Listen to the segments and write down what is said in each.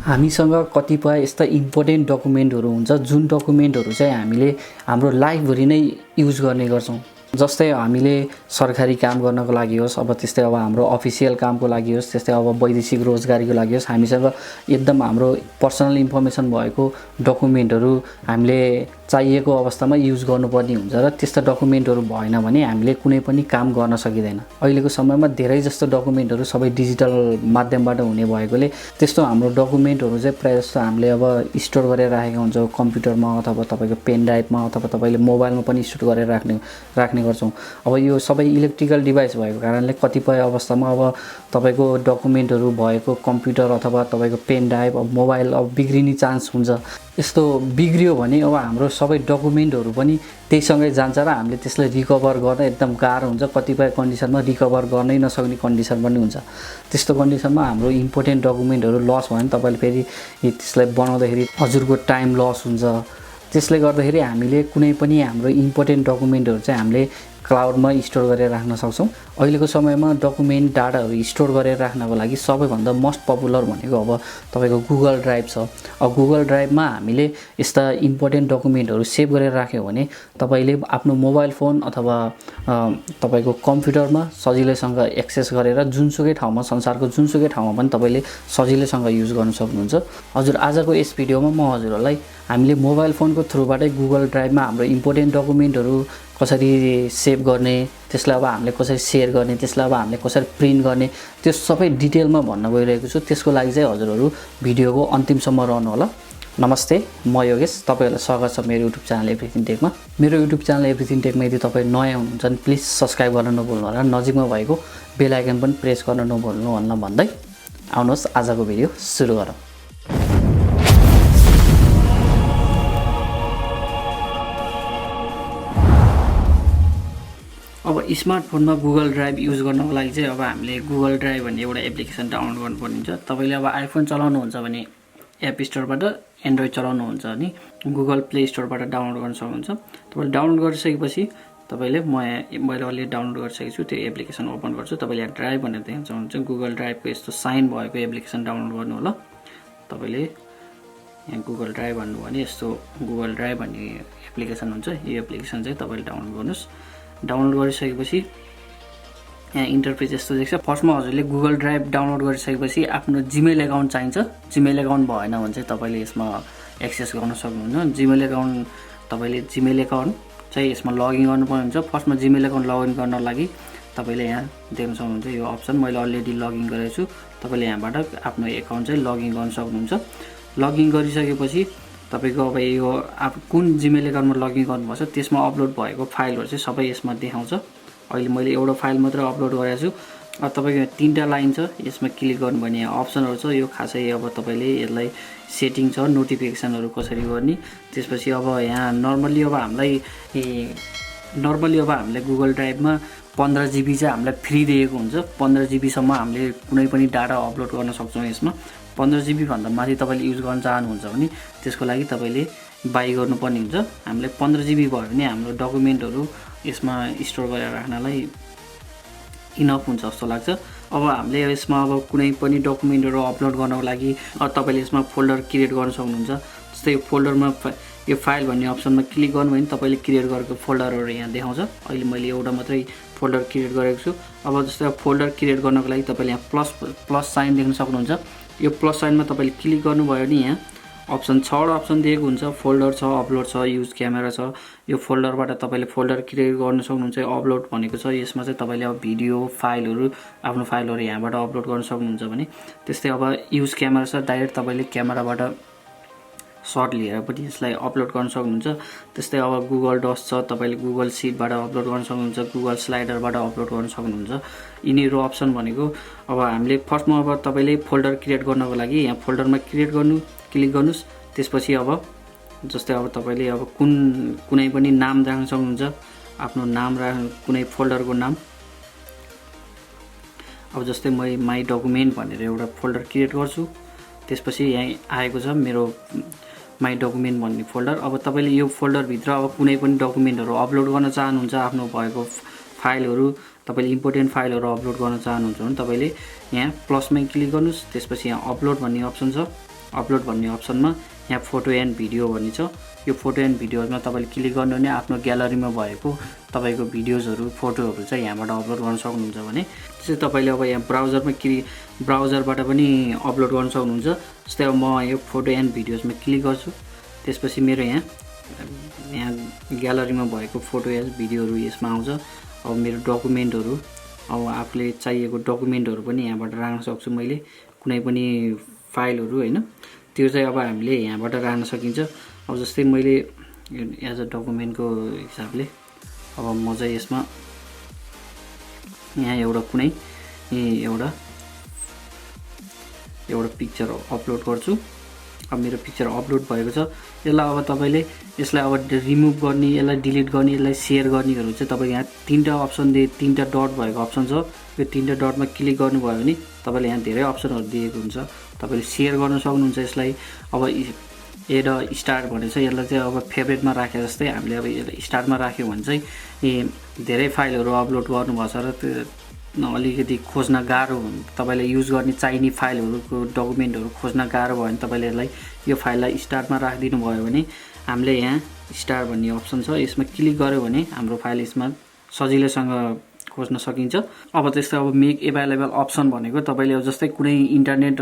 हामीसँग कतिपय यस्ता इम्पोर्टेन्ट डकुमेन्टहरू हुन्छ जुन डकुमेन्टहरू चाहिँ हामीले हाम्रो लाइफभरि नै युज गर्ने गर्छौँ। जस्तै हामीले सरकारी काम गर्नको लागि होस्, अब त्यस्तै अब हाम्रो अफिसियल कामको लागि होस्, त्यस्तै अब वैदेशिक रोजगारीको लागि होस्, हामीसँग एकदम हाम्रो पर्सनल इन्फर्मेसन भएको डकुमेन्टहरू हामीले चाहिएको अवस्थामा युज गर्नुपर्ने हुन्छ र त्यस्ता डकुमेन्टहरू भएन भने हामीले कुनै पनि काम गर्न सकिँदैन। अहिलेको समयमा धेरै जस्तो डकुमेन्टहरू सबै डिजिटल माध्यमबाट हुने भएकोले त्यस्तो हाम्रो डकुमेन्टहरू चाहिँ प्रायः जस्तो हामीले अब स्टोर गरेर राखेको हुन्छ कम्प्युटरमा अथवा तपाईँको पेन ड्राइभमा अथवा तपाईँले मोबाइलमा पनि स्टोर गरेर राख्ने गर्छौँ। अब यो सबै इलेक्ट्रिकल डिभाइस भएको कारणले कतिपय अवस्थामा अब तपाईँको डकुमेन्टहरू भएको कम्प्युटर अथवा तपाईँको पेन ड्राइभ अब मोबाइल अब बिग्रिने चान्स हुन्छ। यस्तो बिग्रियो भने अब हाम्रो सबै डकुमेन्टहरू पनि त्यहीसँगै जान्छ र हामीले त्यसलाई रिकभर गर्न एकदम गाह्रो हुन्छ। कतिपय कन्डिसनमा रिकभर गर्नै नसक्ने कन्डिसन पनि हुन्छ। त्यस्तो कन्डिसनमा हाम्रो इम्पोर्टेन्ट डकुमेन्टहरू लस भयो भने तपाईँले फेरि त्यसलाई बनाउँदाखेरि हजुरको टाइम लस हुन्छ। त्यसले गर्दाखेरि हामीले कुनै पनि हाम्रो इम्पोर्टेन्ट डकुमेन्टहरू चाहिँ हामीले क्लाउडमा स्टोर गरेर राख्न सक्छौँ। अहिलेको समयमा डकुमेन्ट डाटाहरू स्टोर गरेर राख्नको लागि सबैभन्दा मोस्ट पपुलर भनेको अब तपाईँको गुगल ड्राइभ छ। अब गुगल ड्राइभमा हामीले यस्ता इम्पोर्टेन्ट डकुमेन्टहरू सेभ गरेर राख्यो भने तपाईँले आफ्नो मोबाइल फोन अथवा तपाईँको कम्प्युटरमा सजिलैसँग एक्सेस गरेर जुनसुकै ठाउँमा संसारको जुनसुकै ठाउँमा पनि तपाईँले सजिलैसँग युज गर्न सक्नुहुन्छ। हजुर आजको यस भिडियोमा म हजुरहरूलाई हामीले मोबाइल फोनको थ्रुबाटै गुगल ड्राइभमा हाम्रो इम्पोर्टेन्ट डकुमेन्टहरू कसरी सेभ गर्ने, त्यसलाई अब हामीले कसरी सेयर गर्ने, त्यसलाई अब हामीले कसरी प्रिन्ट गर्ने, त्यो सबै डिटेलमा भन्न गइरहेको छु। त्यसको लागि चाहिँ हजुरहरू भिडियोको अन्तिमसम्म रहनु होला। नमस्ते, म योगेश, तपाईँहरूलाई स्वागत छ मेरो युट्युब च्यानल एभ्रिथिङ टेकमा। मेरो युट्युब च्यानल एभ्रिथिङ टेकमा यदि तपाईँ नयाँ हुनुहुन्छ भने प्लिज सब्सक्राइब गर्न नभुल्नु होला, नजिकमा भएको बेल आइकन पनि प्रेस गर्न नभुल्नु भन्दै आउनुहोस् आजको भिडियो सुरु गरौँ। अब स्मार्टफोनमा गुगल ड्राइभ युज गर्नको लागि चाहिँ अब हामीले गुगल ड्राइभ भन्ने एउटा एप्लिकेसन डाउनलोड गर्नुपर्ने हुन्छ। तपाईँले अब आइफोन चलाउनुहुन्छ भने एप स्टोरबाट, एन्ड्रोइड चलाउनुहुन्छ भने गुगल प्ले स्टोरबाट डाउनलोड गर्न सक्नुहुन्छ। तपाईँले डाउनलोड गरिसकेपछि तपाईँले मैले अलरेडी डाउनलोड गरिसकेको छु, त्यो एप्लिकेसन ओपन गर्छु। तपाईँले यहाँ ड्राइभ भनेर देख्न सक्नुहुन्छ। गुगल ड्राइभको यस्तो साइन भएको एप्लिकेसन डाउनलोड गर्नु होला। तपाईँले यहाँ गुगल ड्राइभ भन्नु भने यस्तो गुगल ड्राइभ भन्ने एप्लिकेसन हुन्छ। यो एप्लिकेसन चाहिँ तपाईँले डाउनलोड गर्नुहोस्। डाउनलोड गरिसकेपछि यहाँ इन्टरफेस यस्तो देख्छ। फर्स्टमा हजुरले गुगल ड्राइभ डाउनलोड गरिसकेपछि आफ्नो जिमेल एकाउन्ट चाहिन्छ। जिमेल एकाउन्ट भएन भने चाहिँ तपाईँले यसमा एक्सेस गर्न सक्नुहुन्न। जिमेल एकाउन्ट चाहिँ यसमा लगइन गर्नुपर्ने हुन्छ। फर्स्टमा जिमेल एकाउन्ट लगइन गर्नको लागि तपाईँले यहाँ देख्न सक्नुहुन्छ यो अप्सन। मैले अलरेडी लगइन गरेको छु। तपाईँले यहाँबाट आफ्नो एकाउन्ट चाहिँ लगइन गर्न सक्नुहुन्छ। लगइन गरिसकेपछि तपाईँको अब यो कुन जिमेल एकाउन्टमा लगइन गर्नुभएको छ त्यसमा अपलोड भएको फाइलहरू चाहिँ सबै यसमा देखाउँछ। अहिले मैले एउटा फाइल मात्र अपलोड गरेको छु। अब तपाईँको यहाँ 3टा लाइन छ, यसमा क्लिक गर्नु भने यहाँ अप्सनहरू छ। यो खासै अब तपाईँले यसलाई सेटिङ छ, नोटिफिकेसनहरू कसरी गर्ने। त्यसपछि अब यहाँ नर्मली अब हामीले गुगल ड्राइभमा 15 GB चाहिँ हामीलाई फ्री दिएको हुन्छ। 15 GB सम्म हामीले कुनै पनि डाटा अपलोड गर्न सक्छौँ यसमा। 15 GB भन्दा माथि तपाईँले युज गर्न चाहनुहुन्छ भने त्यसको लागि तपाईँले बाई गर्नुपर्ने हुन्छ। हामीले 15 GB भयो भने हाम्रो डकुमेन्टहरू यसमा स्टोर गरेर राख्नलाई इनफ हुन्छ जस्तो लाग्छ। अब हामीले यसमा अब कुनै पनि डकुमेन्टहरू अपलोड गर्नको लागि तपाईँले यसमा फोल्डर क्रिएट गर्न सक्नुहुन्छ। जस्तै यो फोल्डरमा यो फाइल भन्ने अप्सनमा क्लिक गर्नु भने तपाईँले क्रिएट गरेको फोल्डरहरू यहाँ देखाउँछ। अहिले मैले एउटा मात्रै फोल्डर क्रिएट गरेको छु। अब जस्तै फोल्डर क्रिएट गर्नको लागि तपाईँले यहाँ प्लस साइन देख्न सक्नुहुन्छ। यो प्लस साइनमा तपाईँले क्लिक गर्नुभयो भने यहाँ अप्सन 6वटा अप्सन दिएको हुन्छ। फोल्डर छ, अपलोड छ, युज क्यामेरा छ। यो फोल्डरबाट तपाईँले फोल्डर क्रिएट गर्न सक्नुहुन्छ। अपलोड भनेको छ, यसमा चाहिँ तपाईँले अब भिडियो फाइलहरू आफ्नो फाइलहरू यहाँबाट अपलोड गर्न सक्नुहुन्छ भने। त्यस्तै अब युज क्यामेरा छ, डाइरेक्ट तपाईँले क्यामेराबाट सर्ट लिएर पनि यसलाई अपलोड गर्न सक्नुहुन्छ। त्यस्तै अब गुगल डक्स छ, तपाईँले गुगल सिटबाट अपलोड गर्न सक्नुहुन्छ, गुगल स्लाइडरबाट अपलोड गर्न सक्नुहुन्छ। यिनीहरू अप्सन भनेको अब हामीले फर्स्टमा अब तपाईँले फोल्डर क्रिएट गर्नको लागि यहाँ फोल्डरमा क्लिक गर्नुहोस्। त्यसपछि अब जस्तै अब तपाईँले अब कुनै पनि नाम राख्न सक्नुहुन्छ। आफ्नो नाम कुनै फोल्डरको नाम। अब जस्तै म माई डकुमेन्ट भनेर एउटा फोल्डर क्रिएट गर्छु। त्यसपछि यहाँ आएको छ मेरो माई डकुमेन्ट भन्ने फोल्डर। अब तपाईँले यो फोल्डरभित्र अब कुनै पनि डकुमेन्टहरू अपलोड गर्न चाहनुहुन्छ, आफ्नो भएको फाइलहरू तपाईले इम्पोर्टेन्ट फाइलहरु अपलोड गर्न चाहनुहुन्छ भने तपाईले यहाँ प्लसमै क्लिक गर्नुस्। त्यसपछि यहाँ अपलोड भन्ने अप्सन छ, अपलोड भन्ने अप्सनमा यहाँ फोटो एन्ड भिडियो भन्ने छ। यो फोटो एन्ड भिडियोजमा तपाईँले क्लिक गर्नु भने आफ्नो ग्यालरीमा भएको तपाईँको भिडियोजहरू फोटोहरू चाहिँ यहाँबाट अपलोड गर्न सक्नुहुन्छ भने त्यसै तपाईँले अब यहाँ ब्राउजरबाट पनि अपलोड गर्न सक्नुहुन्छ। जस्तै अब म यो फोटो एन्ड भिडियोजमा क्लिक गर्छु, त्यसपछि मेरो यहाँ ग्यालरीमा भएको फोटो एन्ड भिडियोहरू यसमा आउँछ। अब मेरो डकुमेन्टहरू अब आफूले चाहिएको डकुमेन्टहरू पनि यहाँबाट राख्न सक्छु मैले, कुनै पनि फाइलहरू होइन, त्यो चाहिँ अब हामीले यहाँबाट राख्न सकिन्छ। अब जस्तै मैले एज अ डकुमेन्टको हिसाबले अब म चाहिँ यसमा यहाँ एउटा कुनै एउटा पिक्चर अपलोड गर्छु। अब मेरो पिक्चर अपलोड भएको छ। यसलाई अब तपाईँले यसलाई अब रिमुभ गर्ने, यसलाई डिलिट गर्ने, यसलाई सेयर गर्नेहरू चाहिँ तपाईँ यहाँ तीनटा अप्सन तीनटा डट भएको अप्सन छ। यो तीनटा डटमा क्लिक गर्नुभयो भने तपाईँले यहाँ धेरै अप्सनहरू दिएको हुन्छ। तपाईँले सेयर गर्न सक्नुहुन्छ यसलाई। अब एड स्टार भनेको छ, यसलाई चाहिँ अब फेभरेटमा राखे जस्तै हामीले अब यसलाई स्टार्टमा राख्यो भने चाहिँ धेरै फाइलहरू अपलोड गर्नुभएको छ र त्यो अलिकति खोज्न गाह्रो, तपाईँले युज गर्ने चाहिने फाइलहरूको डकुमेन्टहरू खोज्न गाह्रो भयो भने तपाईँले यसलाई यो फाइललाई स्टार्टमा राखिदिनु भयो भने हामीले यहाँ स्टार भन्ने अप्सन छ, यसमा क्लिक गऱ्यो भने हाम्रो फाइल यसमा सजिलैसँग खोज्न सकिन्छ। अब त्यस्तै अब मेक एभाइलेबल अप्सन भनेको तपाईँले अब जस्तै कुनै इन्टरनेट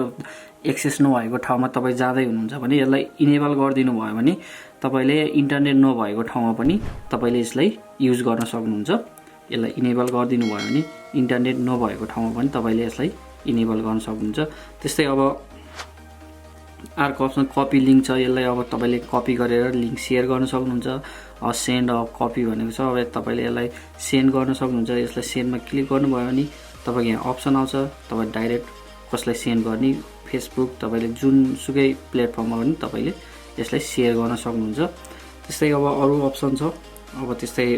एक्सेस नभएको ठाउँमा तपाईँ जाँदै हुनुहुन्छ भने यसलाई इनेबल गरिदिनु भयो भने तपाईँले इन्टरनेट नभएको ठाउँमा पनि तपाईँले यसलाई युज गर्न सक्नुहुन्छ। यसलाई इनेबल गरिदिनु भयो भने इन्टरनेट नभएको ठाउँमा पनि तपाईँले यसलाई इनेबल गर्न सक्नुहुन्छ। त्यस्तै अब अर्को अप्सन कपी लिङ्क छ, यसलाई अब तपाईँले कपी गरेर लिङ्क सेयर गर्न सक्नुहुन्छ। सेन्ड कपी भनेको छ, अब तपाईँले यसलाई सेन्ड गर्न सक्नुहुन्छ। यसलाई सेन्डमा क्लिक गर्नुभयो भने तपाईँको यहाँ अप्सन आउँछ, तपाईँ डाइरेक्ट कसलाई सेन्ड गर्ने, फेसबुक, तपाईँले जुनसुकै प्लेटफर्ममा पनि तपाईँले यसलाई सेयर गर्न सक्नुहुन्छ। त्यस्तै अब अरू अप्सन छ, अब त्यस्तै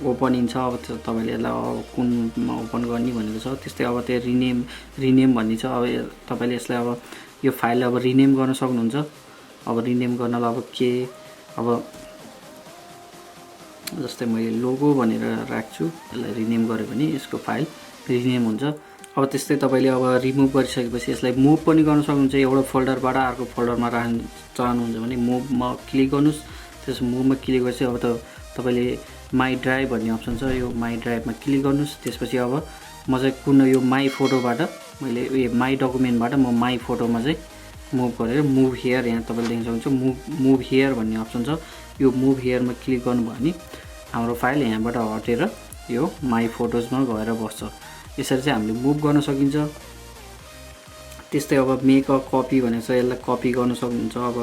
ओपनिङ छ, अब तपाईँले यसलाई अब कुनमा ओपन गर्ने भनेको छ। त्यस्तै अब त्यो रिनेम भन्ने छ, अब तपाईँले यसलाई अब यो फाइललाई अब रिनेम गर्न सक्नुहुन्छ। अब रिनेम गर्नलाई अब के, अब जस्तै मैले लोगो भनेर राख्छु, यसलाई रिनेम गऱ्यो भने यसको फाइल रिनेम हुन्छ। अब त्यस्तै तपाईँले अब रिमुभ गरिसकेपछि यसलाई मुभ पनि गर्न सक्नुहुन्छ। एउटा फोल्डरबाट अर्को फोल्डरमा राख्न चाहनुहुन्छ भने मुभमा क्लिक गर्नुहोस्, त्यस मुभमा क्लिक गरेपछि अब तपाईँले माई ड्राइभ भन्ने अप्सन छ, यो माई ड्राइभमा क्लिक गर्नुहोस्। त्यसपछि अब म चाहिँ कुन यो माई फोटोबाट मैले उयो माई डकुमेन्टबाट म माई फोटोमा चाहिँ मुभ गरेर मुभ हियर यहाँ तपाईँले देख्न सक्नुहुन्छ मुभ हियर भन्ने अप्सन छ। यो मुभ हियरमा क्लिक गर्नुभयो भने हाम्रो फाइल यहाँबाट हटेर यो माई फोटोजमा गएर बस्छ। यसरी चाहिँ हामीले मुभ गर्न सकिन्छ। त्यस्तै अब मेक अ कपी भनेको छ, यसलाई कपी गर्न सक्नुहुन्छ। अब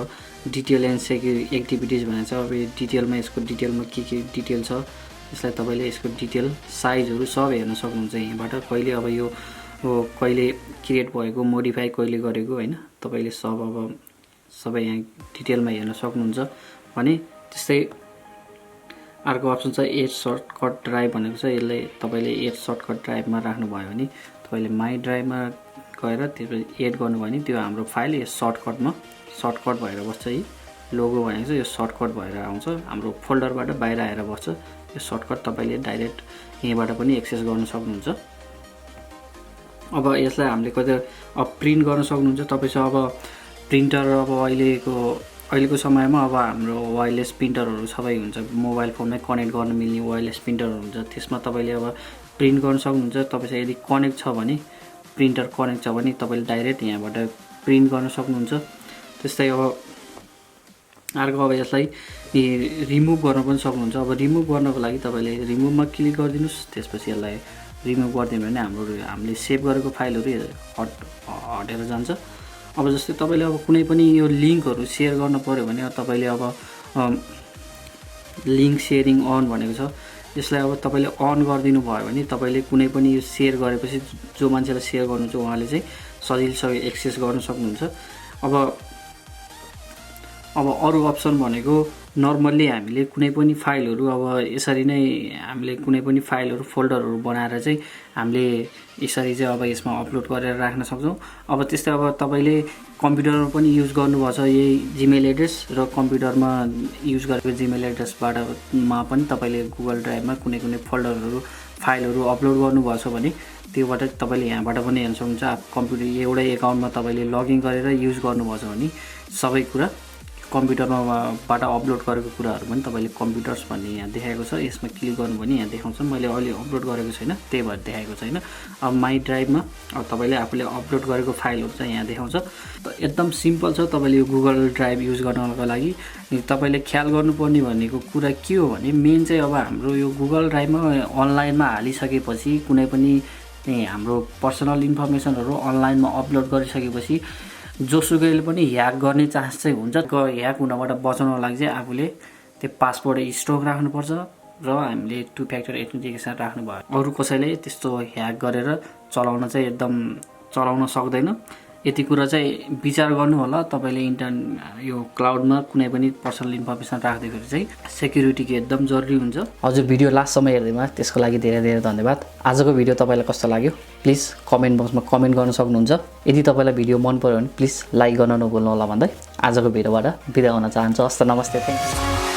डिटेल एन्ड सेक्युर एक्टिभिटिज भनेको छ, अब डिटेलमा यसको डिटेलमा के डिटेल छ यसलाई तपाईँले यसको डिटेल साइजहरू सब हेर्न सक्नुहुन्छ यहाँबाट। कहिले अब यो कहिले क्रिएट भएको, मोडिफाई कहिले गरेको होइन, तपाईँले सबै यहाँ डिटेलमा हेर्न सक्नुहुन्छ भने। त्यस्तै अर्को अप्सन छ एड सर्टकट ड्राइभ भनेको छ, यसलाई तपाईँले एड सर्टकट ड्राइभमा राख्नुभयो भने तपाईँले माई ड्राइभमा गएर त्यसपछि एड गर्नुभयो भने त्यो हाम्रो फाइल यो सर्टकट भएर बस्छ। यी लोगो भनेको छ, यो सर्टकट भएर आउँछ, हाम्रो फोल्डरबाट बाहिर आएर बस्छ। यो सर्टकट तपाईँले डाइरेक्ट यहीँबाट पनि एक्सेस गर्न सक्नुहुन्छ। अब यसलाई हामीले कतै अब प्रिन्ट गर्न सक्नुहुन्छ। तपाईँसँग अब प्रिन्टर अब अहिलेको समयमा अब हाम्रो वायरलेस प्रिन्टरहरू सबै हुन्छ, मोबाइल फोनमै कनेक्ट गर्न मिल्ने वायरलेस प्रिन्टरहरू हुन्छ, त्यसमा तपाईँले अब प्रिन्ट गर्न सक्नुहुन्छ। तपाईँसँग यदि कनेक्ट छ भने, प्रिन्टर कनेक्ट छ भने तपाईँले डाइरेक्ट यहाँबाट प्रिन्ट गर्न सक्नुहुन्छ। त्यस्तै अब अर्को अब यसलाई रिमुभ गर्न पनि सक्नुहुन्छ। अब रिमुभ गर्नको लागि तपाईँले रिमुभमा क्लिक गरिदिनुहोस्, त्यसपछि यसलाई रिमुभ गरिदिनु भने हामीले सेभ गरेको फाइलहरू हटेर जान्छ। अब जस्तै तपाईँले अब कुनै पनि यो लिङ्कहरू सेयर गर्न पऱ्यो भने तपाईँले अब लिङ्क सेयरिङ अन भनेको छ, यसलाई अब तपाईँले अन गरिदिनु भयो भने तपाईँले कुनै पनि यो सेयर गरेपछि जो मान्छेलाई सेयर गर्नुहुन्छ उहाँले चाहिँ सजिलैसँग एक्सेस गर्न सक्नुहुन्छ। अब अरू अप्सन भनेको नर्मल्ली हामीले कुनै पनि फाइलहरू अब यसरी नै हामीले कुनै पनि फाइलहरू फोल्डरहरू बनाएर चाहिँ हामीले यसरी चाहिँ अब यसमा अपलोड गरेर राख्न सक्छौँ। अब त्यस्तै अब तपाईँले कम्प्युटरमा पनि युज गर्नुभएको छ यही जिमेल एड्रेस र कम्प्युटरमा युज गरेको जिमेल एड्रेसमा पनि तपाईँले गुगल ड्राइभमा कुनै फोल्डरहरू फाइलहरू अपलोड गर्नुभएको छ भने त्योबाट तपाईँले यहाँबाट पनि हेर्न सक्नुहुन्छ। कम्प्युटर एउटै एकाउन्टमा तपाईँले लगइन गरेर युज गर्नुभएको छ भने सबै कुरा कम्प्युटरमाबाट अपलोड गरेको कुराहरू पनि तपाईँले कम्प्युटर्स भन्ने यहाँ देखाएको छ, यसमा क्लिक गर्नु भने यहाँ देखाउँछ। मैले अहिले अपलोड गरेको छैन त्यही भएर देखाएको छैन। अब माई ड्राइभमा अब तपाईँले आफूले अपलोड गरेको फाइलहरू चाहिँ यहाँ देखाउँछ। एकदम सिम्पल छ तपाईँले यो गुगल ड्राइभ युज गर्नको लागि। तपाईँले ख्याल गर्नुपर्ने भनेको कुरा के हो भने मेन चाहिँ अब हाम्रो यो गुगल ड्राइभमा अनलाइनमा हालिसकेपछि कुनै पनि हाम्रो पर्सनल इन्फर्मेसनहरू अनलाइनमा अपलोड गरिसकेपछि जोसुकैले पनि ह्याक गर्ने चान्स चाहिँ हुन्छ। ह्याक हुनबाट बचाउनको लागि चाहिँ आफूले त्यो पासवर्ड स्ट्रङ राख्नुपर्छ र हामीले 2 फ्याक्टर अथेन्टिकेसन राख्नु भयो। अरू कसैले त्यस्तो ह्याक गरेर चलाउन चाहिँ एकदम चलाउन सक्दैन। यति कुरा चाहिँ विचार गर्नु होला तपाईँले यो क्लाउडमा कुनै पनि पर्सनल इन्फर्मेसन राख्दाखेरि चाहिँ सेक्युरिटीको एकदम जरुरी हुन्छ। हजुर भिडियो लास्टसम्म हेर्दैमा त्यसको लागि धेरै धेरै धन्यवाद। आजको भिडियो तपाईँलाई कस्तो लाग्यो प्लिज कमेन्ट बक्समा कमेन्ट गर्न सक्नुहुन्छ। यदि तपाईँलाई भिडियो मन पर्यो भने प्लिज लाइक गर्न नभुल्नु होला भन्दै आजको भिडियोबाट बिदा हुन चाहन्छु। हस्त नमस्ते, थ्याङ्क यू।